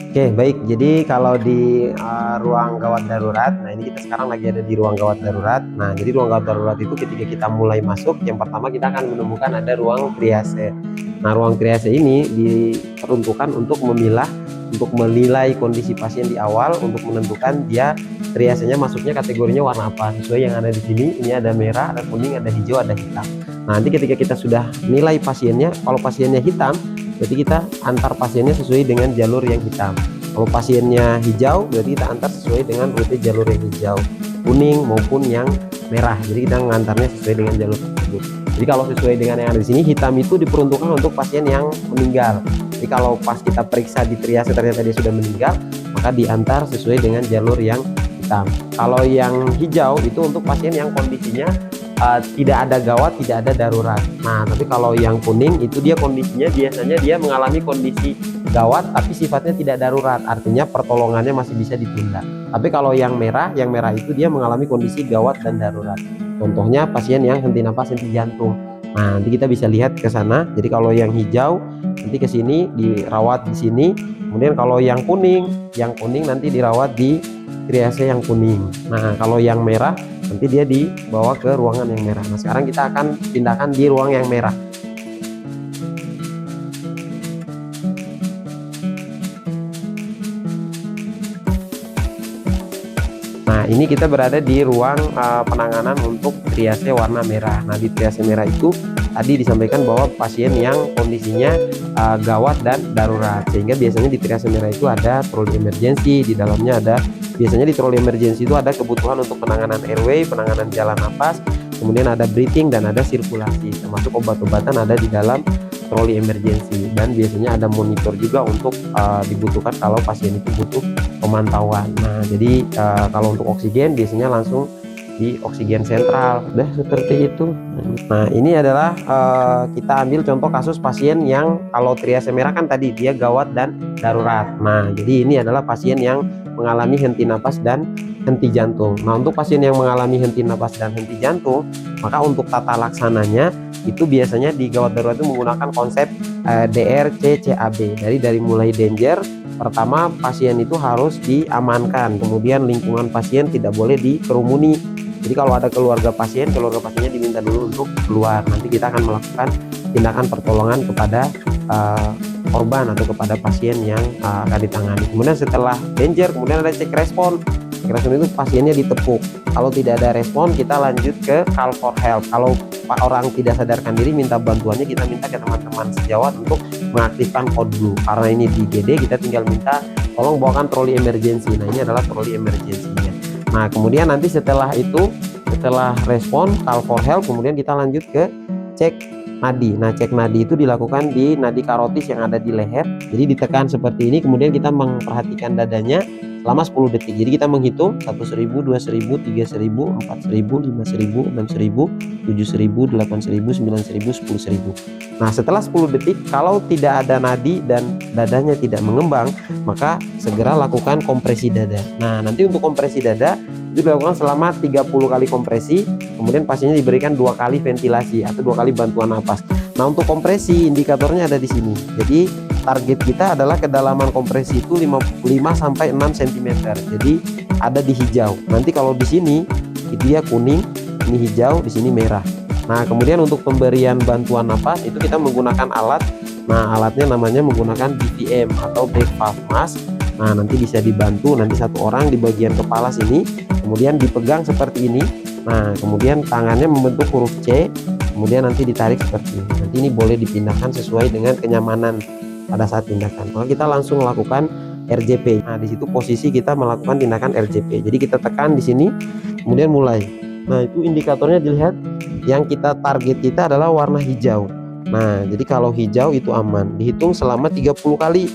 Oke, baik. Jadi kalau di ruang gawat darurat, nah ini kita sekarang lagi ada di ruang gawat darurat. Nah, jadi ruang gawat darurat itu ketika kita mulai masuk, yang pertama kita akan menemukan ada ruang triase. Nah, ruang triase ini diperuntukkan untuk memilah, untuk menilai kondisi pasien di awal, untuk menentukan dia triasenya masuknya kategorinya warna apa. Sesuai yang ada di sini, ini ada merah, ada kuning, ada hijau, ada hitam. Nah, nanti ketika kita sudah nilai pasiennya, kalau pasiennya hitam, berarti kita antar pasiennya sesuai dengan jalur yang hitam. Kalau pasiennya hijau, berarti kita antar sesuai dengan rute jalur yang hijau, kuning maupun yang merah. Jadi kita mengantarnya sesuai dengan jalur tersebut. Jadi kalau sesuai dengan yang ada di sini, hitam itu diperuntukkan untuk pasien yang meninggal. Jadi kalau pas kita periksa di triase ternyata dia sudah meninggal, maka diantar sesuai dengan jalur yang hitam. Kalau yang hijau itu untuk pasien yang kondisinya tidak ada gawat, tidak ada darurat. Nah, tapi kalau yang kuning itu dia kondisinya biasanya dia mengalami kondisi gawat tapi sifatnya tidak darurat, artinya pertolongannya masih bisa ditunda. Tapi kalau yang merah itu dia mengalami kondisi gawat dan darurat. Contohnya pasien yang henti napas, henti jantung. Nah, nanti kita bisa lihat ke sana. Jadi kalau yang hijau nanti ke sini dirawat di sini. Kemudian kalau yang kuning nanti dirawat di triase yang kuning. Nah, kalau yang merah nanti dia dibawa ke ruangan yang merah. Nah, sekarang kita akan pindahkan di ruang yang merah. Nah, ini kita berada di ruang penanganan untuk triase warna merah. Nah, di triase merah itu tadi disampaikan bahwa pasien yang kondisinya gawat dan darurat, sehingga biasanya di triase merah itu ada troli emergensi, di dalamnya ada biasanya di troli emergensi itu ada kebutuhan untuk penanganan airway, penanganan jalan napas, kemudian ada breathing dan ada sirkulasi, termasuk obat-obatan ada di dalam troli emergensi. Dan biasanya ada monitor juga untuk dibutuhkan kalau pasien itu butuh pemantauan. Nah, jadi kalau untuk oksigen biasanya langsung di oksigen sentral. Udah seperti itu. Nah, ini adalah kita ambil contoh kasus pasien yang kalau triase merah kan tadi dia gawat dan darurat. Nah, jadi ini adalah pasien yang mengalami henti napas dan henti jantung. Nah, untuk pasien yang mengalami henti napas dan henti jantung, maka untuk tata laksananya itu biasanya di gawat darurat itu menggunakan konsep DRCCAB. Dari mulai danger, pertama pasien itu harus diamankan, kemudian lingkungan pasien tidak boleh dikerumuni. Jadi kalau ada keluarga pasiennya diminta dulu untuk keluar. Nanti kita akan melakukan tindakan pertolongan kepada korban atau kepada pasien yang akan ditangani. Kemudian setelah danger, kemudian ada cek respon. Cek respon itu pasiennya ditepuk. Kalau tidak ada respon, kita lanjut ke call for help. Kalau orang tidak sadarkan diri, minta bantuannya, kita minta ke teman-teman sejawat untuk mengaktifkan code blue. Karena ini di GD, kita tinggal minta tolong bawakan troli emergency. Nah, ini adalah troli emergency-nya. Nah, kemudian nanti setelah itu, setelah respon call for help, kemudian kita lanjut ke cek nadi. Nah, cek nadi itu dilakukan di nadi karotis yang ada di leher. Jadi ditekan seperti ini, kemudian kita memperhatikan dadanya selama 10 detik. Jadi kita menghitung 1.000, 2.000, 3.000, 4.000, 5.000, 6.000, 7.000, 8.000, 9.000, 10.000. Nah, setelah 10 detik kalau tidak ada nadi dan dadanya tidak mengembang, maka segera lakukan kompresi dada. Nah, nanti untuk kompresi dada itu dilakukan selama 30 kali kompresi, kemudian pasiennya diberikan 2 kali ventilasi atau 2 kali bantuan napas. Nah, untuk kompresi indikatornya ada di sini. Jadi target kita adalah kedalaman kompresi itu 5 sampai 6 cm. Jadi ada di hijau. Nanti kalau di sini dia kuning, ini hijau, di sini merah. Nah, kemudian untuk pemberian bantuan napas itu kita menggunakan alat. Nah, alatnya namanya menggunakan BVM atau back valve mask. Nah, nanti bisa dibantu nanti satu orang di bagian kepala sini, kemudian dipegang seperti ini. Nah, kemudian tangannya membentuk huruf C, kemudian nanti ditarik seperti ini. Nanti ini boleh dipindahkan sesuai dengan kenyamanan pada saat tindakan. Maka kita langsung melakukan RJP. Nah, di situ posisi kita melakukan tindakan RJP. Jadi kita tekan di sini, kemudian mulai. Nah, itu indikatornya dilihat. Yang kita target kita adalah warna hijau. Nah, jadi kalau hijau itu aman. Dihitung selama 30 kali.